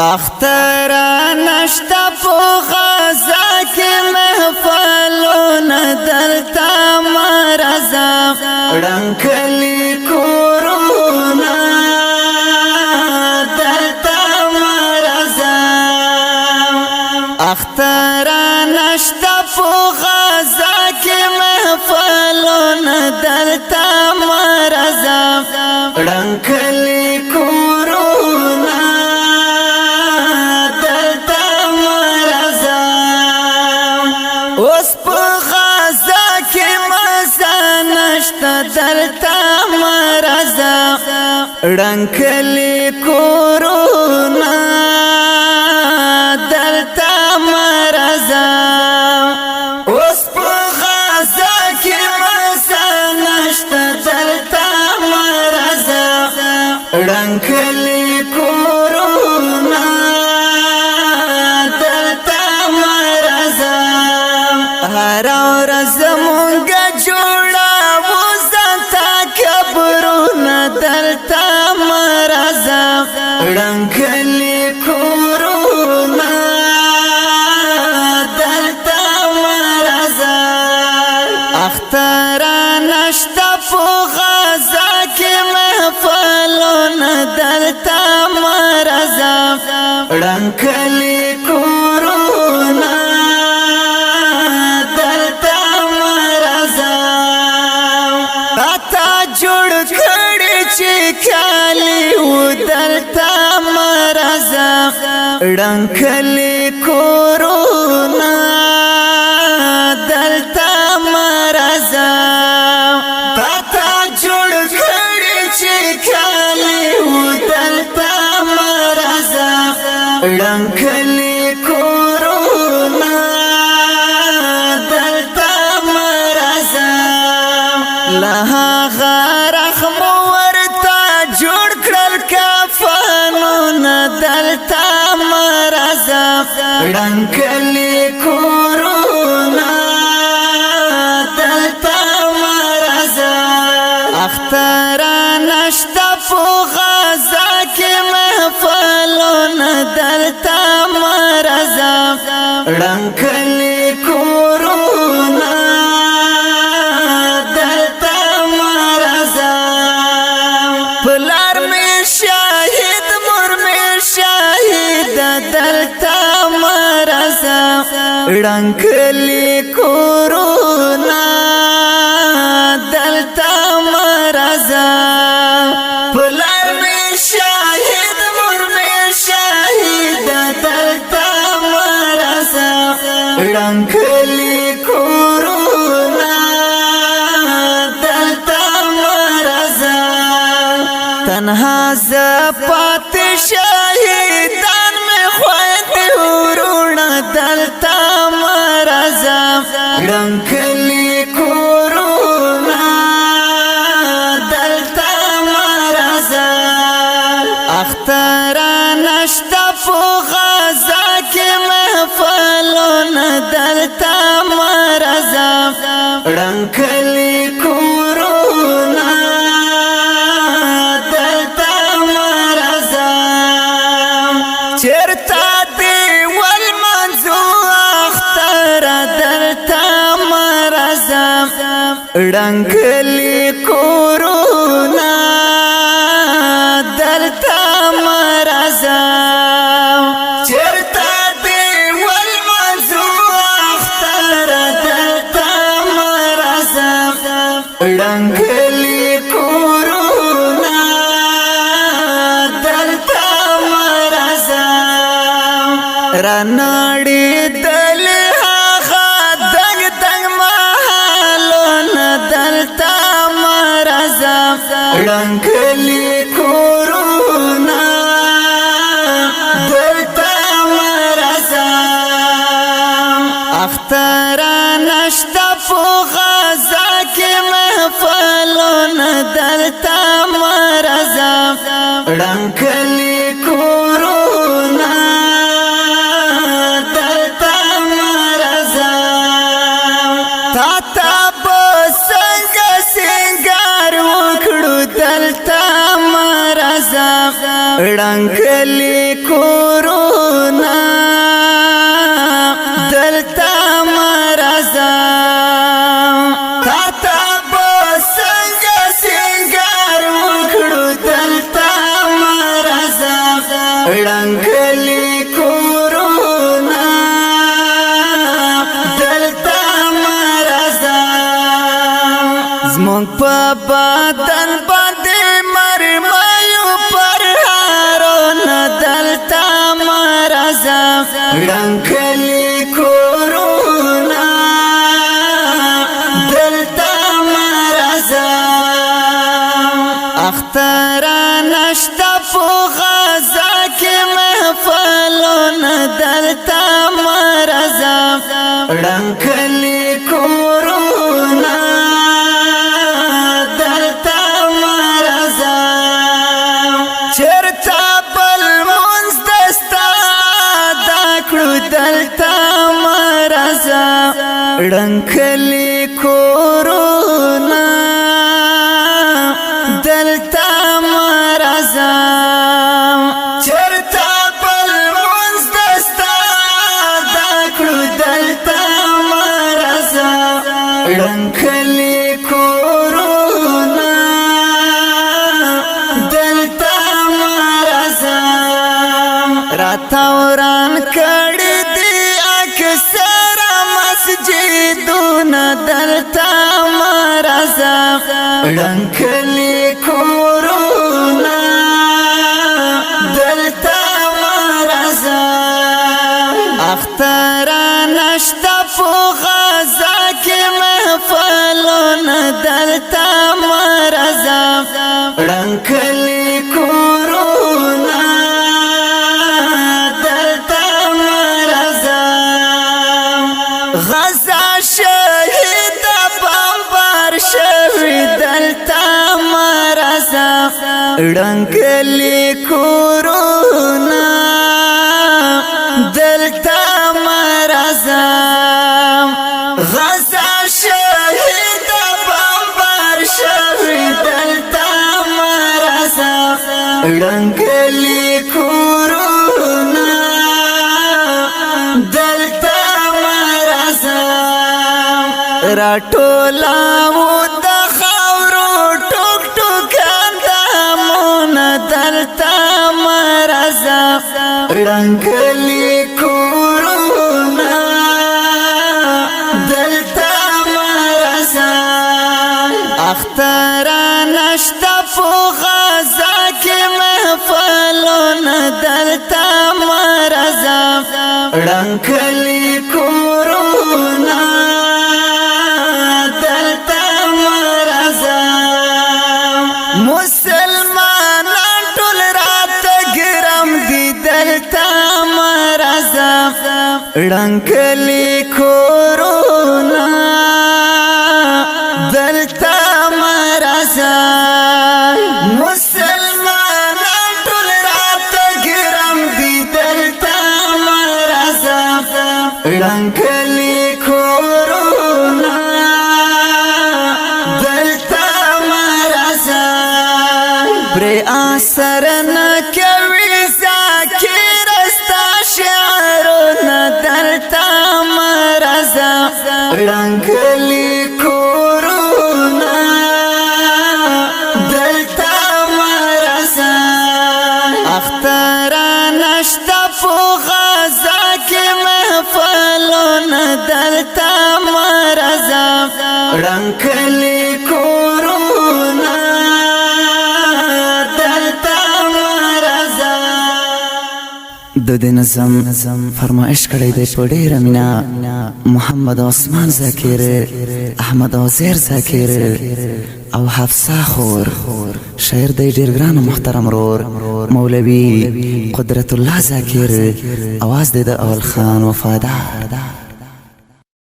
اختر نشتا په غزا کې محفلونه دلته مرزا ړنګلی کورونه دلته مرزا اختر نشتا په غزا کې محفلونه دلته مرزا ړنګلی کورونه دلتا مرزا ړنګلی کورونه دلتا مرزا اوس په غزا کې مزه نشته دلتا مرزا ړنګلی کورونه دلتا مرزا هر ورځ مونږ دلتا مرزا ړنګلی کورونه دلتا مرزا اختر نشتا په غزا کې محفلونه دلتا مرزا ړنګلی کورونه دلتا مرزا تا جوړ چې کالی و دلتا مرزا ړنګلی کورونه دلتا مرزا تا جوړ کړي چې کالی و دلتا مرزا ړنګلی کورونه دلتا مرزا لها دلتا مرزا ړنګلی کورونه دلتا مرزا اختر نشتا په غزا کې محفلونه دلتا مرزا ړنګلی کورونه دلتا مرزا پلار می شاهد دلتا مرزا ړنګلی کورونه دلتا مرزا پلار می شاهد مور می شاهد دلتا مرزا ړنګلی کورونه دلتا مرزا تنها ز پاتې شهیدان دلتا مرزا ړنګلی کورونه دلتا مرزا اختر نشتا په غزا کې محفلونه دلتا مرزا ړنګلی کورونه دلتا مرزا چیرته ړنګلی کورونه دلتا مرزا چیرته دی والمنځو اختر دلتا مرزا ړنګلی کورونه دلتا مرزا رانړې دلتا مرزا ړنګلی کورونه دلتا مرزا اختر نشتا په غزا کې محفلونه دلتا مرزا ړنګلی کورونه دلتا مرزا دلتا مرزا ړنګلی کورونه ړنګلي کورونا دلته مرزا زمونږ په بدن باندې مرمیو پر هارونه دلته مرزا ړنګلي کورونا دلته مرزا اختر نشتا په غزا کې محفلونه دلته مرزا ړنګلي کورونا دلته مرزا چرته بل منځ دستا دا کړو دلته مرزا ړنګلي کورونا دلته مرزا چرته بل منځ دستا دا کړو دلته مرزا ړنګلي کورونا دلته مرزا راته وران کړي دي اکثر مسجدونه دلته مرزا ړنګلي کورونا دلته مرزا اختر نشتا په غزا کې محفلونه دلته مرزا ړنګلي کورونا دلته مرزا غزا شهید بمبار شوی دلته مرزا ړنګلي کورونا دلته مرزا غزا شهید بمبار شوی دلته مرزا ړنګلي کورونا دلته مرزا راټولا د خاورو ټوک ټوک اندامونه دلته مرزا ړنګلي کورونا دلته مرزا اختر نشتا په غزا کې محفلونه دلته مرزا ړنګلي کورونا دلته مرزا مسلمانان ټول راته ګرم دي دلته مرزا ړنګلي کورونا دلته مرزا مسلمانان ټول راته ګرم دي دلته مرزا ړنګلي کورونا دلته مرزا پر اثر نه کوي ذکر استا شعرونه دلته مرزا ړنګلي کورونا دلته مرزا اختر نشتا په غزا کې محفلونه دلته مرزا ړنګلي کورونا دلته مرزا د دې نظم فرمایش کړی دی په ډېره مینه محمد عثمان ذاکر احمد عزیر ذاکر او حفصه خور شاعر دی ډېر ګران محترم رور مولوي قدرت الله ذاکر اواز دی د اول خان وفادار